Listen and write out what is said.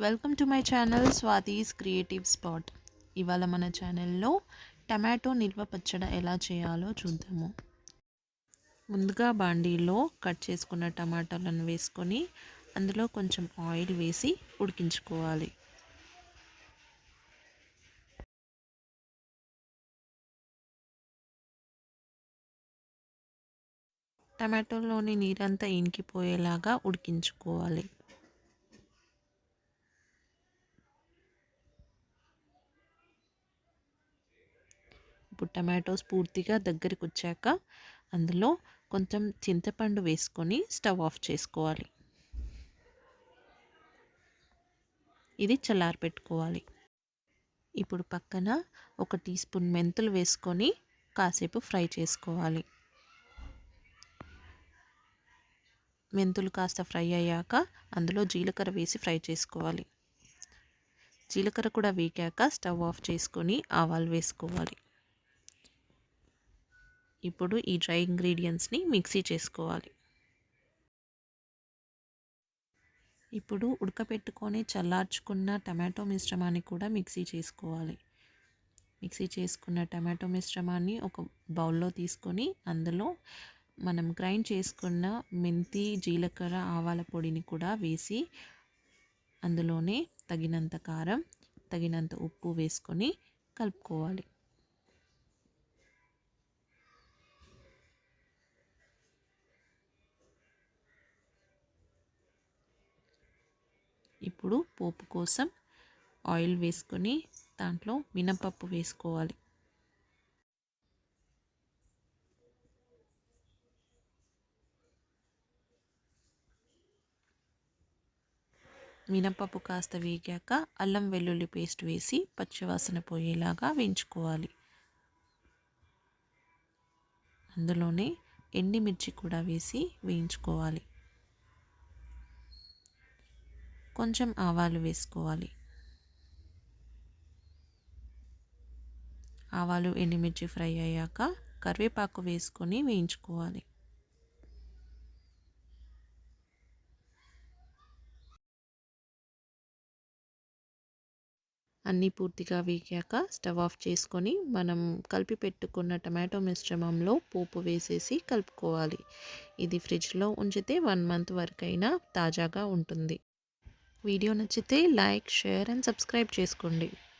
Welcome to my channel Swathi's creative spot. ఇవాళ మన ఛానల్లో టమాటో నిల్వ పచ్చడి ఎలా చేయాలో చూద్దాము. ముందుగా బాండీలో కట్ చేసుకున్న టమాటాలను వేసుకొని అందులో కొంచెం ఆయిల్ వేసి ఉడికించుకోవాలి. టమాటోలోని నీరంతా ఇంకిపోయేలాగా ఉడికించుకోవాలి. ఇప్పుడు టమాటోస్ పూర్తిగా దగ్గరికి వచ్చాక అందులో కొంచెం చింతపండు వేసుకొని స్టవ్ ఆఫ్ చేసుకోవాలి. ఇది చల్లారి పెట్టుకోవాలి. ఇప్పుడు పక్కన 1 టీ స్పూన్ మెంతులు వేసుకొని కాసేపు ఫ్రై చేసుకోవాలి. మెంతులు కాస్త ఫ్రై అయ్యాక అందులో జీలకర్ర వేసి ఫ్రై చేసుకోవాలి. జీలకర్ర కూడా వేగాక స్టవ్ ఆఫ్ చేసుకొని ఆవాలు వేసుకోవాలి. ఇప్పుడు ఈ డ్రై ఇంగ్రీడియంట్స్ని మిక్సీ చేసుకోవాలి. ఇప్పుడు ఉడకపెట్టుకొని చల్లార్చుకున్న టమాటో మిశ్రమాన్ని కూడా మిక్సీ చేసుకోవాలి. మిక్సీ చేసుకున్న టమాటో మిశ్రమాన్ని ఒక బౌల్లో తీసుకొని అందులో మనం గ్రైండ్ చేసుకున్న మెంతి, జీలకర్ర, ఆవాల పొడిని కూడా వేసి అందులోనే తగినంత కారం, తగినంత ఉప్పు వేసుకొని కలుపుకోవాలి. ఇప్పుడు పోపు కోసం ఆయిల్ వేసుకొని దాంట్లో మినపప్పు వేసుకోవాలి. మినపప్పు కాస్త వేగాక అల్లం వెల్లుల్లి పేస్ట్ వేసి పచ్చివాసన పోయేలాగా వేయించుకోవాలి. అందులోనే ఎండుమిర్చి కూడా వేసి వేయించుకోవాలి. కొంచెం ఆవాలు వేసుకోవాలి. ఆవాలు, ఎండుమిర్చి ఫ్రై అయ్యాక కరివేపాకు వేసుకొని వేయించుకోవాలి. అన్నీ పూర్తిగా వేగాక స్టవ్ ఆఫ్ చేసుకొని మనం కలిపి పెట్టుకున్న టమాటో మిశ్రమంలో పోపు వేసేసి కలుపుకోవాలి. ఇది ఫ్రిడ్జ్లో ఉంచితే 1 మంత్ వరకైనా తాజాగా ఉంటుంది. వీడియో నచ్చితే లైక్, షేర్ అండ్ సబ్స్క్రైబ్ చేసుకోండి.